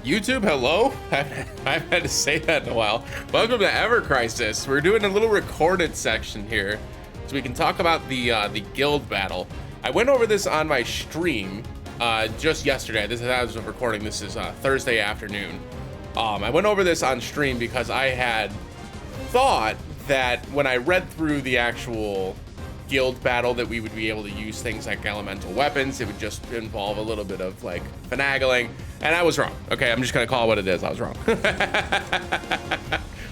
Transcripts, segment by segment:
YouTube, hello? I've had to say that in a while. Welcome to Ever Crisis. We're doing a little recorded section here so we can talk about the guild battle. I went over this on my stream just yesterday. This is as of recording. This is Thursday afternoon. I went over this on stream because I had thought that when I read through the actual guild battle that we would be able to use things like elemental weapons. It would just involve a little bit of like finagling, and I was wrong. Okay, I'm just gonna call it what it is. I was wrong.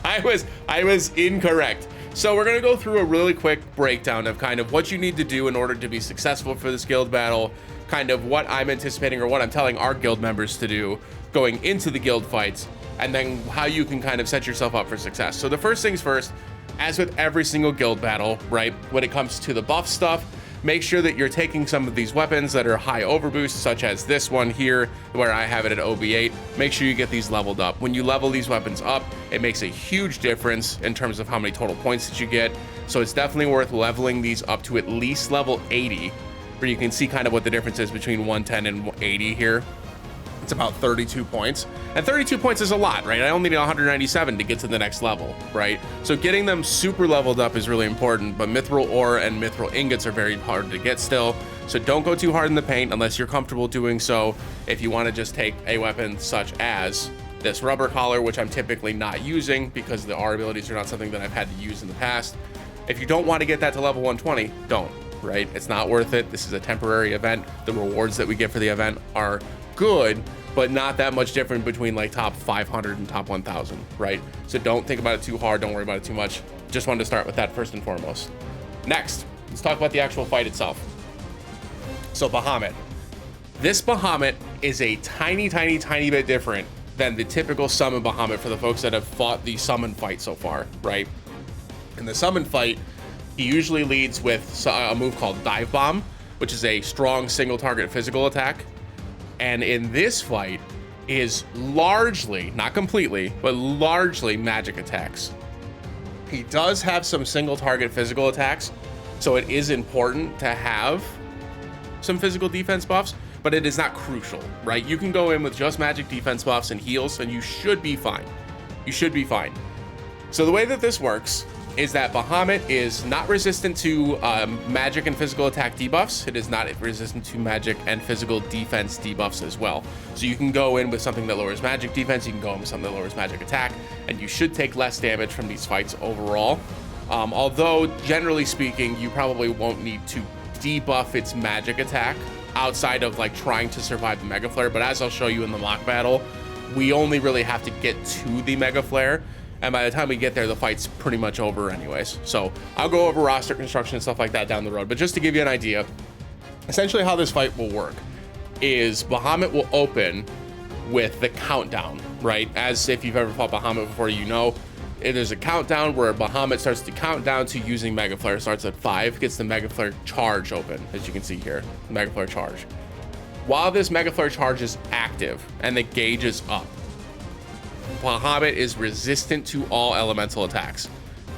I was incorrect. So we're gonna go through a really quick breakdown of kind of what you need to do in order to be successful for this guild battle, kind of what I'm anticipating or what I'm telling our guild members to do going into the guild fights, and then how you can kind of set yourself up for success. So the first things first, as with every single guild battle, right, when it comes to the buff stuff, make sure that you're taking some of these weapons that are high overboost, such as this one here, where I have it at OB8. Make sure you get these leveled up. When you level these weapons up, it makes a huge difference in terms of how many total points that you get. So it's definitely worth leveling these up to at least level 80, where you can see kind of what the difference is between 110 and 80 here. It's about 32 points, and 32 points is a lot, right? I only need 197 to get to the next level, right? So getting them super leveled up is really important, but mithril ore and mithril ingots are very hard to get still. So don't go too hard in the paint unless you're comfortable doing so. If you want to just take a weapon such as this rubber collar, which I'm typically not using because the R abilities are not something that I've had to use in the past. If you don't want to get that to level 120, don't, right? It's not worth it. This is a temporary event. The rewards that we get for the event are good, but not that much different between like top 500 and top 1000, right? So don't think about it too hard, don't worry about it too much. Just wanted to start with that first and foremost. Next, let's talk about the actual fight itself. So Bahamut. This Bahamut is a tiny bit different than the typical summon Bahamut for the folks that have fought the summon fight so far, right? In the summon fight, he usually leads with a move called Dive Bomb, which is a strong single target physical attack. And in this fight is largely, not completely, but largely magic attacks. He does have some single target physical attacks, so it is important to have some physical defense buffs, but it is not crucial, right? You can go in with just magic defense buffs and heals, and you should be fine. You should be fine. So the way that this works is that Bahamut is not resistant to magic and physical attack debuffs. It is not resistant to magic and physical defense debuffs as well. So you can go in with something that lowers magic defense, you can go in with something that lowers magic attack, and you should take less damage from these fights overall. Although, generally speaking, you probably won't need to debuff its magic attack outside of like trying to survive the Mega Flare, but as I'll show you in the mock battle, we only really have to get to the Mega Flare, and by the time we get there, the fight's pretty much over anyways. So I'll go over roster construction and stuff like that down the road. But just to give you an idea, essentially how this fight will work is Bahamut will open with the countdown, right? As if you've ever fought Bahamut before, you know, there's a countdown where Bahamut starts to count down to using Mega Flare. Starts at 5, gets the Mega Flare charge open, as you can see here, Mega Flare charge. While this Mega Flare charge is active and the gauge is up, Bahamut is resistant to all elemental attacks.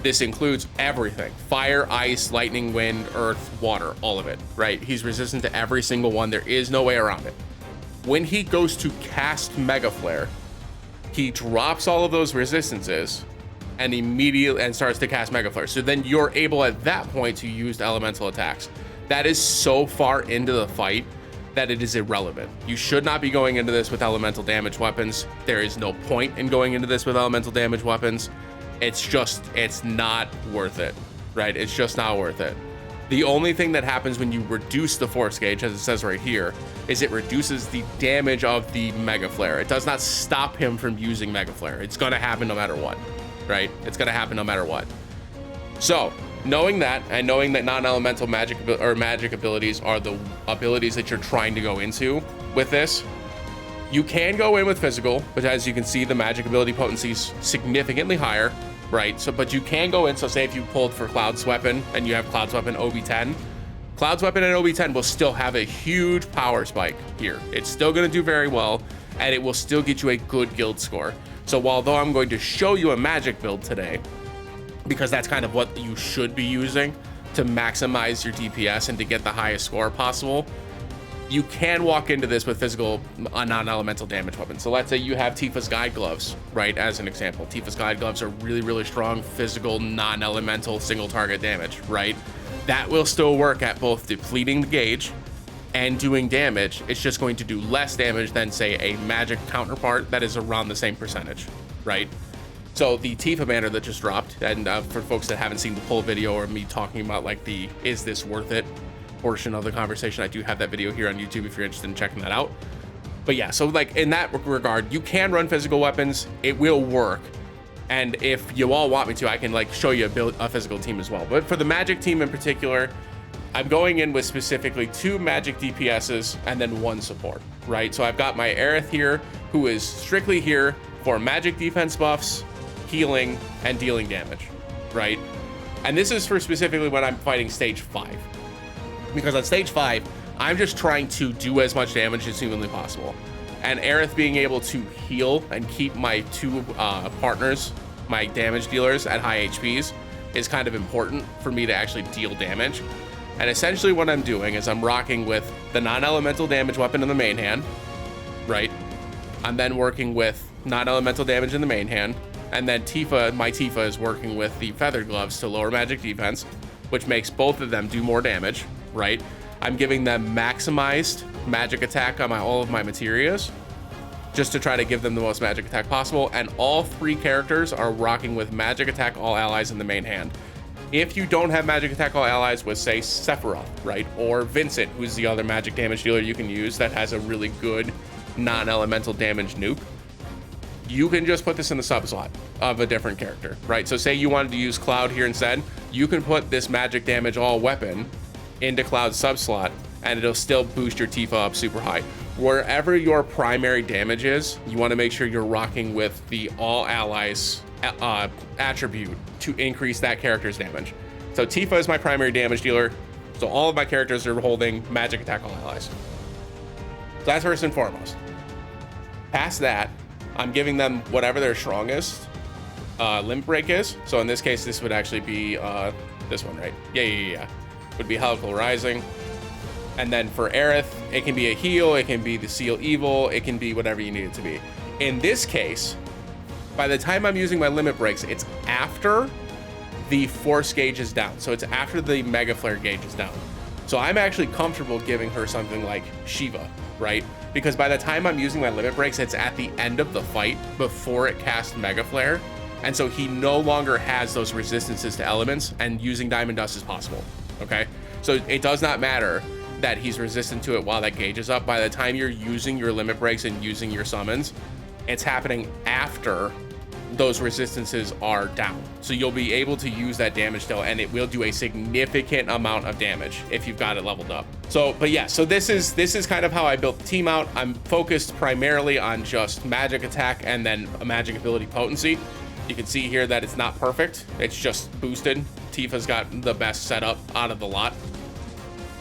This includes everything: fire, ice, lightning, wind, earth, water, all of it, right? He's resistant to every single one. There is no way around it. When he goes to cast Mega Flare, he drops all of those resistances and immediately starts to cast Mega Flare. So then you're able at that point to use elemental attacks. That is so far into the fight that it is irrelevant. You should not be going into this with elemental damage weapons. There is no point in going into this with elemental damage weapons. It's not worth it, right? It's just not worth it. The only thing that happens when you reduce the force gauge, as it says right here, is it reduces the damage of the Mega Flare. It does not stop him from using Mega Flare. It's gonna happen no matter what, right? It's gonna happen no matter what. So, knowing that, and knowing that non-elemental magic abilities are the abilities that you're trying to go into with this, you can go in with physical, but as you can see, the magic ability potency is significantly higher, right? So, but you can go in, so say if you pulled for Cloud's Weapon and you have Cloud's Weapon OB10, Cloud's Weapon and OB10 will still have a huge power spike here. It's still gonna do very well, and it will still get you a good guild score. So although I'm going to show you a magic build today, because that's kind of what you should be using to maximize your DPS and to get the highest score possible, you can walk into this with physical non-elemental damage weapons. So let's say you have Tifa's Guide Gloves, right? As an example, Tifa's Guide Gloves are really, really strong physical non-elemental single target damage, right? That will still work at both depleting the gauge and doing damage. It's just going to do less damage than, say, a magic counterpart that is around the same percentage, right? So the Tifa banner that just dropped, and for folks that haven't seen the full video or me talking about like the is this worth it portion of the conversation, I do have that video here on YouTube if you're interested in checking that out. But yeah, so like in that regard, you can run physical weapons. It will work. And if you all want me to, I can like show you a physical team as well. But for the magic team in particular, I'm going in with specifically 2 magic DPSs and then 1 support, right? So I've got my Aerith here, who is strictly here for magic defense buffs, healing, and dealing damage, right? And this is for specifically when I'm fighting stage 5. Because on stage 5, I'm just trying to do as much damage as humanly possible. And Aerith being able to heal and keep my 2 partners, my damage dealers, at high HPs is kind of important for me to actually deal damage. And essentially what I'm doing is I'm rocking with the non-elemental damage weapon in the main hand, right? I'm then working with non-elemental damage in the main hand. And then my Tifa is working with the feather gloves to lower magic defense, which makes both of them do more damage, right? I'm giving them maximized magic attack on all of my materias, just to try to give them the most magic attack possible. And all 3 characters are rocking with magic attack all allies in the main hand. If you don't have magic attack all allies with, say, Sephiroth, right? Or Vincent, who's the other magic damage dealer you can use that has a really good non-elemental damage nuke, you can just put this in the sub slot of a different character, right? So say you wanted to use Cloud here instead, you can put this magic damage all weapon into Cloud's sub slot and it'll still boost your Tifa up super high. Wherever your primary damage is, you want to make sure you're rocking with the all allies attribute to increase that character's damage. So Tifa is my primary damage dealer, so all of my characters are holding magic attack all allies. So that's first and foremost. Past that, I'm giving them whatever their strongest limit break is. So in this case, this would actually be this one, right? Yeah. Would be Helical Rising. And then for Aerith, it can be a heal, it can be the Seal Evil, it can be whatever you need it to be. In this case, by the time I'm using my limit breaks, it's after the force gauge is down. So it's after the Mega Flare gauge is down. So I'm actually comfortable giving her something like Shiva, right? Because by the time I'm using my limit breaks, it's at the end of the fight before it casts Mega Flare. And so he no longer has those resistances to elements, and using Diamond Dust is possible, okay? So it does not matter that he's resistant to it while that gauge is up. By the time you're using your limit breaks and using your summons, it's happening after those resistances are down. So you'll be able to use that damage still, and it will do a significant amount of damage if you've got it leveled up. So, but yeah, so this is kind of how I built the team out. I'm focused primarily on just magic attack and then a magic ability potency. You can see here that it's not perfect. It's just boosted. Tifa's got the best setup out of the lot.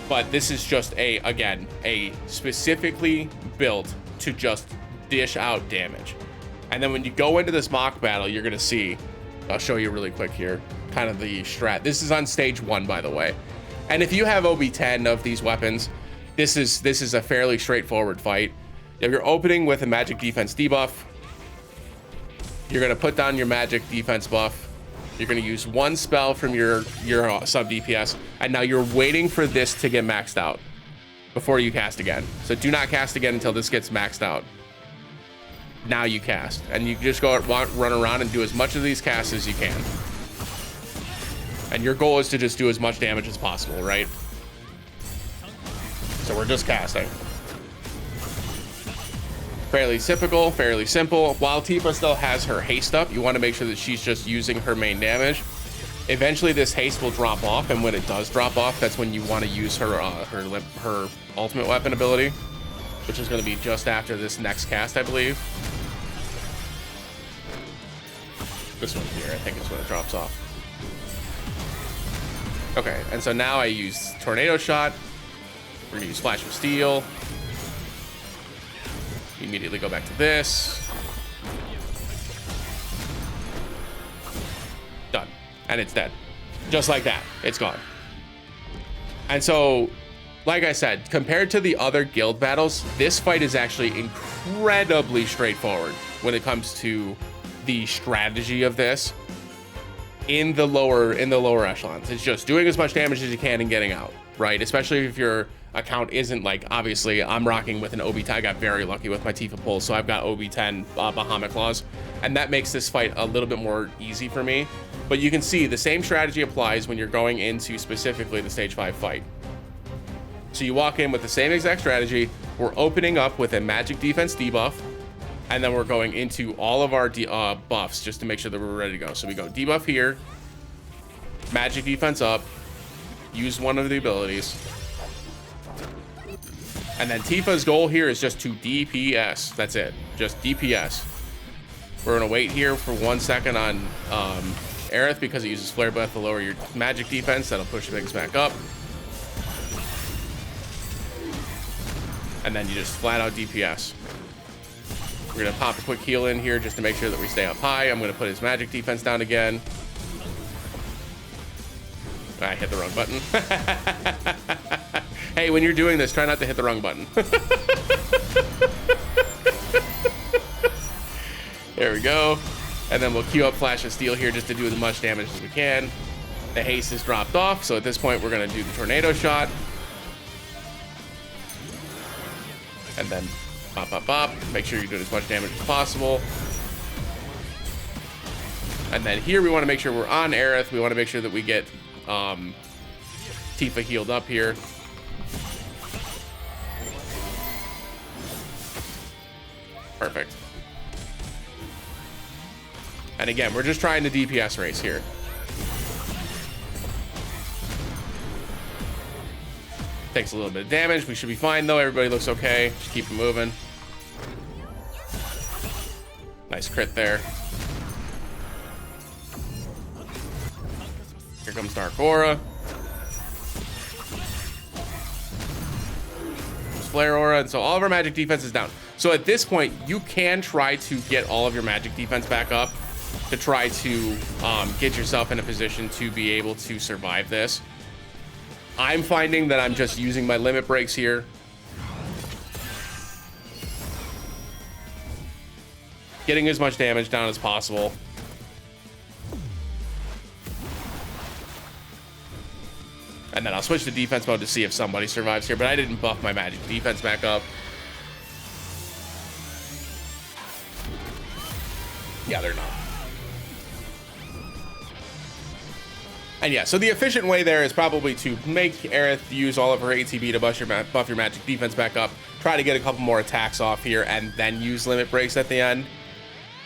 But this is just again, a specifically built to just dish out damage. And then when you go into this mock battle, you're gonna see, I'll show you really quick here, kind of the strat. This is on stage 1, by the way. And if you have OB10 of these weapons, this is a fairly straightforward fight. If you're opening with a magic defense debuff, you're gonna put down your magic defense buff. You're gonna use 1 spell from your sub DPS, and now you're waiting for this to get maxed out before you cast again. So do not cast again until this gets maxed out. Now you cast, and you just go run around and do as much of these casts as you can. And your goal is to just do as much damage as possible, right? So we're just casting. Fairly typical, fairly simple. While Tifa still has her haste up, you want to make sure that she's just using her main damage. Eventually this haste will drop off, and when it does drop off, that's when you want to use her ultimate weapon ability, which is going to be just after this next cast, I believe. This one here, I think, is when it drops off. Okay, and so now I use Tornado Shot. We're going to use Flash of Steel. Immediately go back to this. Done. And it's dead. Just like that. It's gone. And so like I said, compared to the other guild battles, this fight is actually incredibly straightforward when it comes to the strategy of this in the lower echelons. It's just doing as much damage as you can and getting out, right? Especially if your account isn't like, obviously I'm rocking with an OB10. I got very lucky with my Tifa pull, so I've got OB10 Bahamut claws, and that makes this fight a little bit more easy for me. But you can see the same strategy applies when you're going into specifically the stage 5 fight. So you walk in with the same exact strategy. We're opening up with a magic defense debuff, and then we're going into all of our buffs just to make sure that we're ready to go. So we go debuff here, magic defense up, use one of the abilities, and then Tifa's goal here is just to DPS. That's it, just DPS. We're gonna wait here for 1 second on Aerith because it uses Flare Breath to lower your magic defense. That'll push things back up. And then you just flat out DPS. We're gonna pop a quick heal in here just to make sure that we stay up high. I'm gonna put his magic defense down again. I hit the wrong button. Hey, when you're doing this, try not to hit the wrong button. There we go. And then we'll queue up Flash of Steel here just to do as much damage as we can. The haste is dropped off, so at this point we're gonna do the tornado shot. And then pop, pop, pop. Make sure you're doing as much damage as possible. And then here we want to make sure we're on Aerith. We want to make sure that we get Tifa healed up here. Perfect. And again, we're just trying to DPS race here. Takes a little bit of damage. We should be fine though. Everybody looks okay. Just keep it moving. Nice crit there. Here comes Dark Aura. Flare Aura. And so all of our magic defense is down. So at this point, you can try to get all of your magic defense back up to try to get yourself in a position to be able to survive this. I'm finding that I'm just using my limit breaks here. Getting as much damage down as possible. And then I'll switch to defense mode to see if somebody survives here, but I didn't buff my magic defense back up. Yeah, they're not. And yeah, so the efficient way there is probably to make Aerith use all of her ATB to buff your magic defense back up, try to get a couple more attacks off here, and then use limit breaks at the end.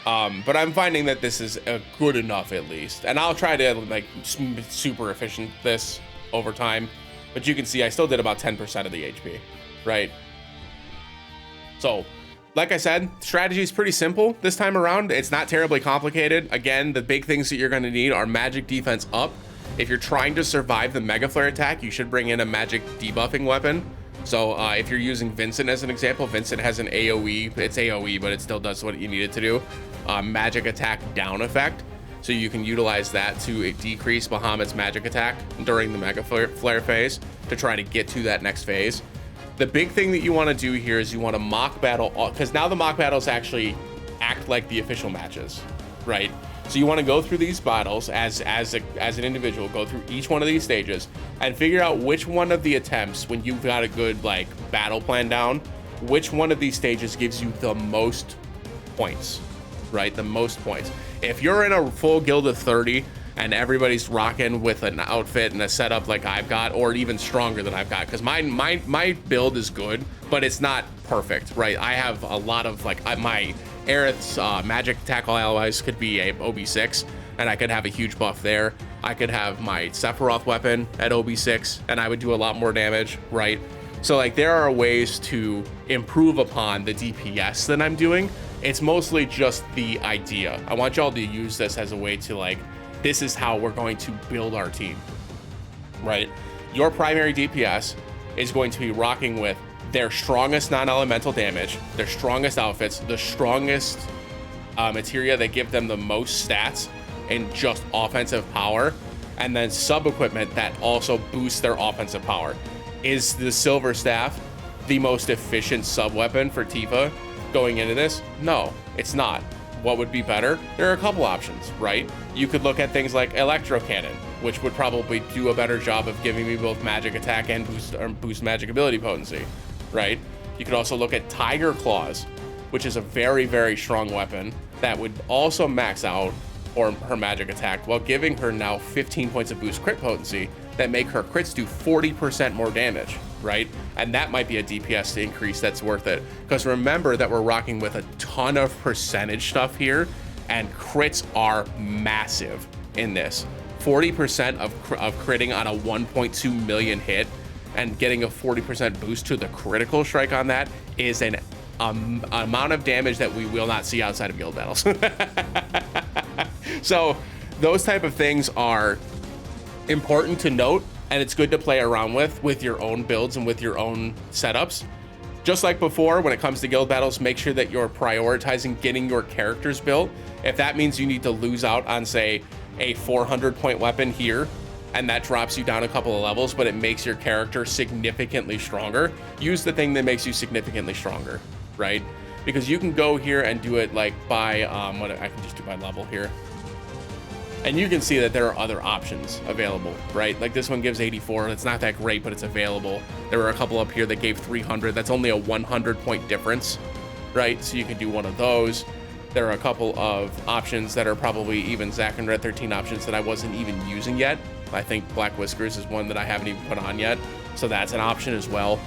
But I'm finding that this is good enough at least. And I'll try to like super efficient this over time. But you can see I still did about 10% of the HP, right? So, like I said, strategy is pretty simple this time around. It's not terribly complicated. Again, the big things that you're going to need are magic defense up. If you're trying to survive the Mega Flare attack, you should bring in a magic debuffing weapon. So if you're using Vincent as an example, Vincent has an AoE. It's AoE, but it still does what you need it to do. Magic attack down effect. So you can utilize that to decrease Bahamut's magic attack during the Mega Flare phase to try to get to that next phase. The big thing that you want to do here is you want to mock battle, because now the mock battles actually act like the official matches, right? So you want to go through these battles as an individual, go through each one of these stages and figure out which one of the attempts, when you've got a good like battle plan down, which one of these stages gives you the most points, right? The most points. If you're in a full guild of 30 and everybody's rocking with an outfit and a setup like I've got, or even stronger than I've got, because my build is good, but it's not perfect, right? I have a lot of like my Aerith's magic attack allies could be a OB6, and I could have a huge buff there. I could have my Sephiroth weapon at OB6, and I would do a lot more damage, right? So like there are ways to improve upon the DPS that I'm doing. It's mostly just the idea. I want y'all to use this as a way to like, this is how we're going to build our team, right? Your primary DPS is going to be rocking with their strongest non-elemental damage, their strongest outfits, the strongest materia that give them the most stats and just offensive power, and then sub-equipment that also boosts their offensive power. Is the Silver Staff the most efficient sub-weapon for Tifa going into this? No, it's not. What would be better? There are a couple options, right? You could look at things like Electro Cannon, which would probably do a better job of giving me both magic attack and boost magic ability potency, right? You could also look at Tiger Claws, which is a very, very strong weapon that would also max out her magic attack while giving her now 15 points of boost crit potency that make her crits do 40% more damage, right? And that might be a DPS increase that's worth it. Because remember that we're rocking with a ton of percentage stuff here, and crits are massive in this. 40% of critting on a 1.2 million hit and getting a 40% boost to the critical strike on that is an amount of damage that we will not see outside of guild battles. So those type of things are important to note, and it's good to play around with your own builds and with your own setups. Just like before, when it comes to guild battles, make sure that you're prioritizing getting your characters built. If that means you need to lose out on, say, a 400 point weapon here, and that drops you down a couple of levels, but it makes your character significantly stronger, use the thing that makes you significantly stronger, right? Because you can go here and do it like by, I can just do by level here. And you can see that there are other options available, right? Like this one gives 84. It's not that great, but it's available. There were a couple up here that gave 300. That's only a 100 point difference, right? So you can do one of those. There are a couple of options that are probably even Zack and Red 13 options that I wasn't even using yet. I think Black Whiskers is one that I haven't even put on yet. So that's an option as well.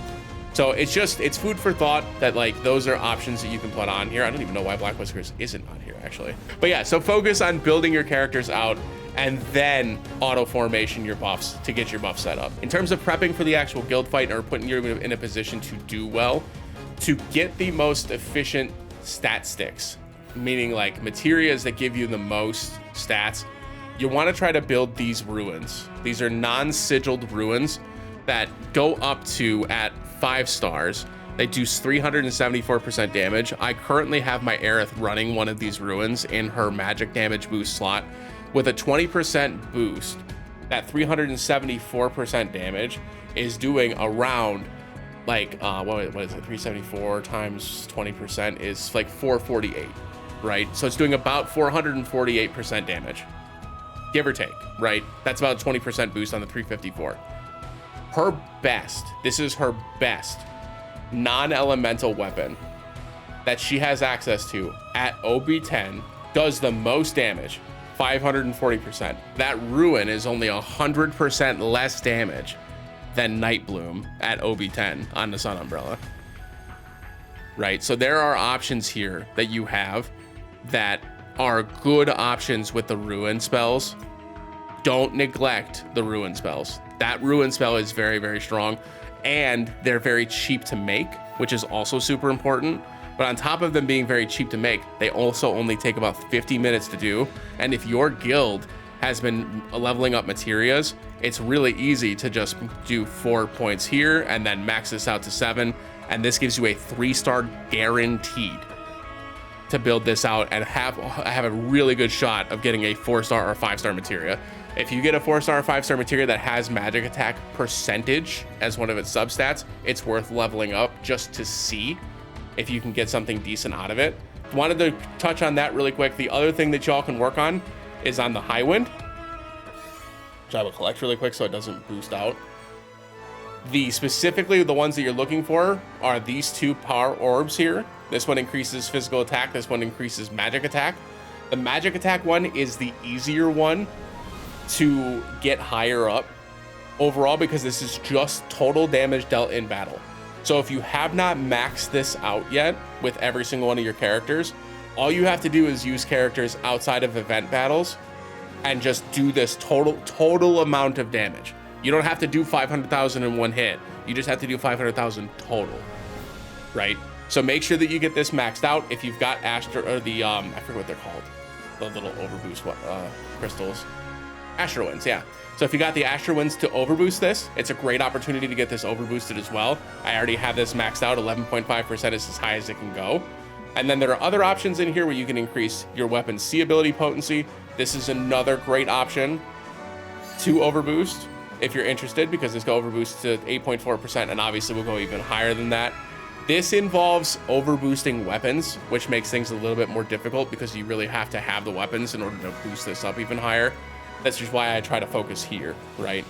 So it's food for thought that like those are options that you can put on here. I don't even know why Black Whiskers isn't on here actually. But yeah, so focus on building your characters out and then auto formation your buffs to get your buff set up. In terms of prepping for the actual guild fight or putting you in a position to do well, to get the most efficient stat sticks, meaning like materias that give you the most stats, you want to try to build these ruins. These are non-sigiled ruins that go up to at 5 stars. They do 374% damage. I currently have my Aerith running one of these ruins in her magic damage boost slot with a 20% boost. That 374% damage is doing around like what is it, 374 times 20% is like 448, right? So it's doing about 448% damage, give or take, right? That's about a 20% boost on the 354. Her best, this is her best non-elemental weapon that she has access to at OB10 does the most damage, 540%. That ruin is only 100% less damage than Nightbloom at OB10 on the Sun Umbrella, right? So there are options here that you have that are good options with the ruin spells. Don't neglect the ruin spells. That ruin spell is very, very strong, and they're very cheap to make, which is also super important. But on top of them being very cheap to make, they also only take about 50 minutes to do. And if your guild has been leveling up materias, it's really easy to just do 4 points here and then max this out to 7. And this gives you a 3-star guaranteed to build this out and have a really good shot of getting a 4-star or 5-star materia. If you get a 4-star or 5-star materia that has magic attack percentage as one of its substats, it's worth leveling up just to see if you can get something decent out of it. Wanted to touch on that really quick. The other thing that y'all can work on is on the high wind, which I will collect really quick so it doesn't boost out. Specifically the ones that you're looking for are these 2 power orbs here. This one increases physical attack. This one increases magic attack. The magic attack one is the easier one to get higher up overall because this is just total damage dealt in battle. So if you have not maxed this out yet with every single one of your characters, all you have to do is use characters outside of event battles and just do this total amount of damage. You don't have to do 500,000 in one hit. You just have to do 500,000 total, right? So make sure that you get this maxed out. If you've got Astra or the I forget what they're called, the little overboost crystals. Astra Winds, yeah. So if you got the Astra Winds to overboost this, it's a great opportunity to get this overboosted as well. I already have this maxed out. 11.5% is as high as it can go. And then there are other options in here where you can increase your weapon's C ability potency. This is another great option to overboost. if you're interested, because this go overboost to 8.4%, and obviously we'll go even higher than that. This involves overboosting weapons, which makes things a little bit more difficult because you really have to have the weapons in order to boost this up even higher. That's just why I try to focus here, right?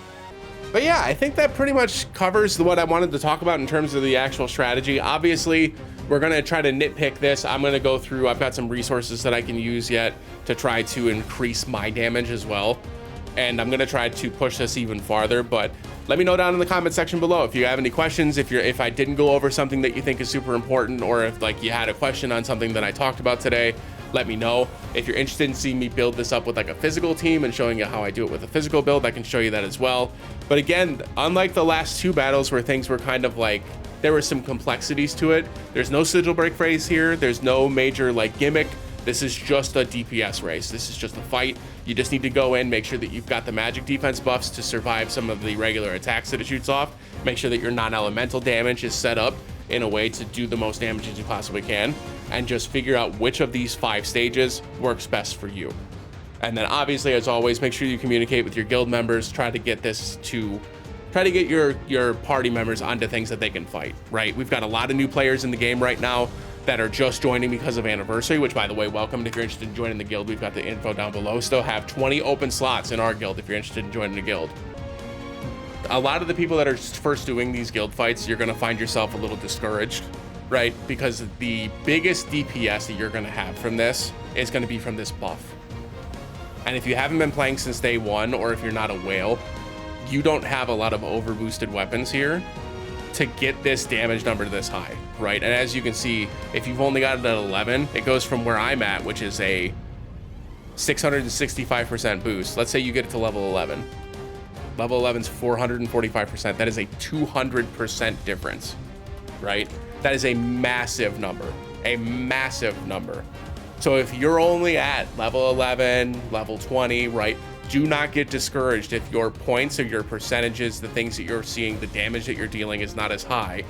But yeah, I think that pretty much covers what I wanted to talk about in terms of the actual strategy. Obviously, we're gonna try to nitpick this. I'm gonna go through, I've got some resources that I can use yet to try to increase my damage as well. And I'm gonna try to push this even farther, but let me know down in the comment section below if you have any questions, if I didn't go over something that you think is super important, or if like you had a question on something that I talked about today, let me know. If you're interested in seeing me build this up with like a physical team and showing you how I do it with a physical build, I can show you that as well. But again, unlike the last two battles where things were kind of like, there were some complexities to it, there's no sigil break phrase here, there's no major like gimmick. This is just a DPS race. This is just a fight. You just need to go in, make sure that you've got the magic defense buffs to survive some of the regular attacks that it shoots off. Make sure that your non-elemental damage is set up in a way to do the most damage as you possibly can, and just figure out which of these 5 stages works best for you. And then obviously, as always, make sure you communicate with your guild members. Try to get your party members onto things that they can fight, right? We've got a lot of new players in the game right now that are just joining because of anniversary, which by the way, welcome. If you're interested in joining the guild, we've got the info down below. Still have 20 open slots in our guild if you're interested in joining the guild. A lot of the people that are first doing these guild fights, you're gonna find yourself a little discouraged, right? Because the biggest DPS that you're gonna have from this is gonna be from this buff. And if you haven't been playing since day one, or if you're not a whale, you don't have a lot of overboosted weapons here to get this damage number this high, right? And as you can see, if you've only got it at 11, it goes from where I'm at, which is a 665% boost. Let's say you get it to level 11. Level 11's 445%. That is a 200% difference, right? That is a massive number, a massive number. So if you're only at level 11, level 20, right? Do not get discouraged if your points or your percentages, the things that you're seeing, the damage that you're dealing is not as high.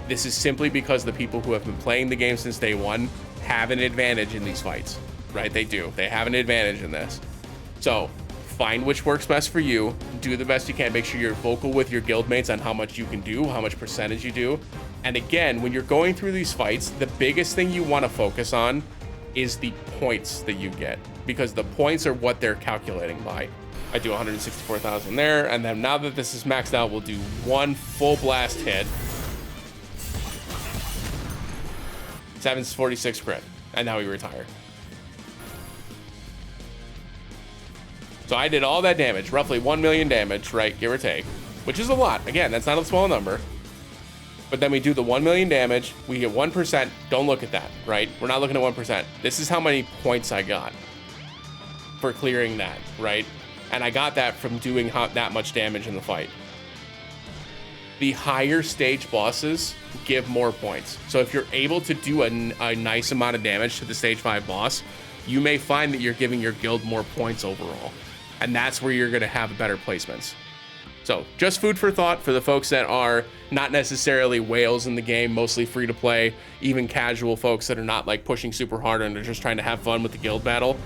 This is simply because the people who have been playing the game since day one have an advantage in these fights, right? They do. They have an advantage in this. So find which works best for you. Do the best you can. Make sure you're vocal with your guildmates on how much you can do, how much percentage you do. And again, when you're going through these fights, the biggest thing you want to focus on is the points that you get, because the points are what they're calculating by. I do 164,000 there, and then now that this is maxed out, we'll do one full blast hit. 746 crit, and now we retire. So I did all that damage, roughly 1 million damage, right, give or take, which is a lot. Again, that's not a small number. But then we do the 1 million damage, we get 1%, don't look at that, right? We're not looking at 1%. This is how many points I got for clearing that, right? And I got that from doing that much damage in the fight. The higher stage bosses give more points. So if you're able to do a nice amount of damage to the stage 5 boss, you may find that you're giving your guild more points overall. And that's where you're gonna have better placements. So just food for thought for the folks that are not necessarily whales in the game, mostly free to play, even casual folks that are not like pushing super hard and are just trying to have fun with the guild battle.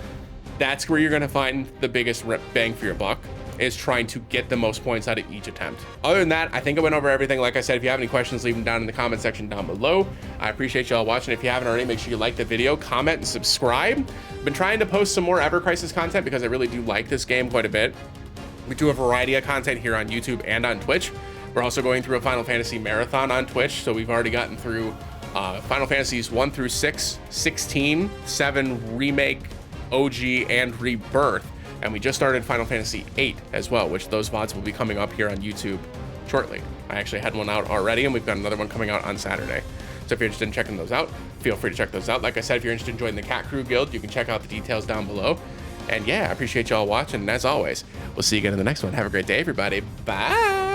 That's where you're gonna find the biggest bang for your buck, is trying to get the most points out of each attempt. Other than that, I think I went over everything. Like I said, if you have any questions, leave them down in the comment section down below. I appreciate y'all watching. If you haven't already, make sure you like the video, comment, and subscribe. I've been trying to post some more Ever Crisis content because I really do like this game quite a bit. We do a variety of content here on YouTube and on Twitch. We're also going through a Final Fantasy marathon on Twitch, so we've already gotten through Final Fantasies 1 through 6, 16, 7 Remake, OG, and Rebirth. And we just started Final Fantasy 8 as well, which those VODs will be coming up here on YouTube shortly. I actually had one out already, and we've got another one coming out on Saturday. So if you're interested in checking those out, feel free to check those out. Like I said, if you're interested in joining the KatKrew Guild, you can check out the details down below. And yeah, I appreciate y'all watching. And as always, we'll see you again in the next one. Have a great day, everybody. Bye.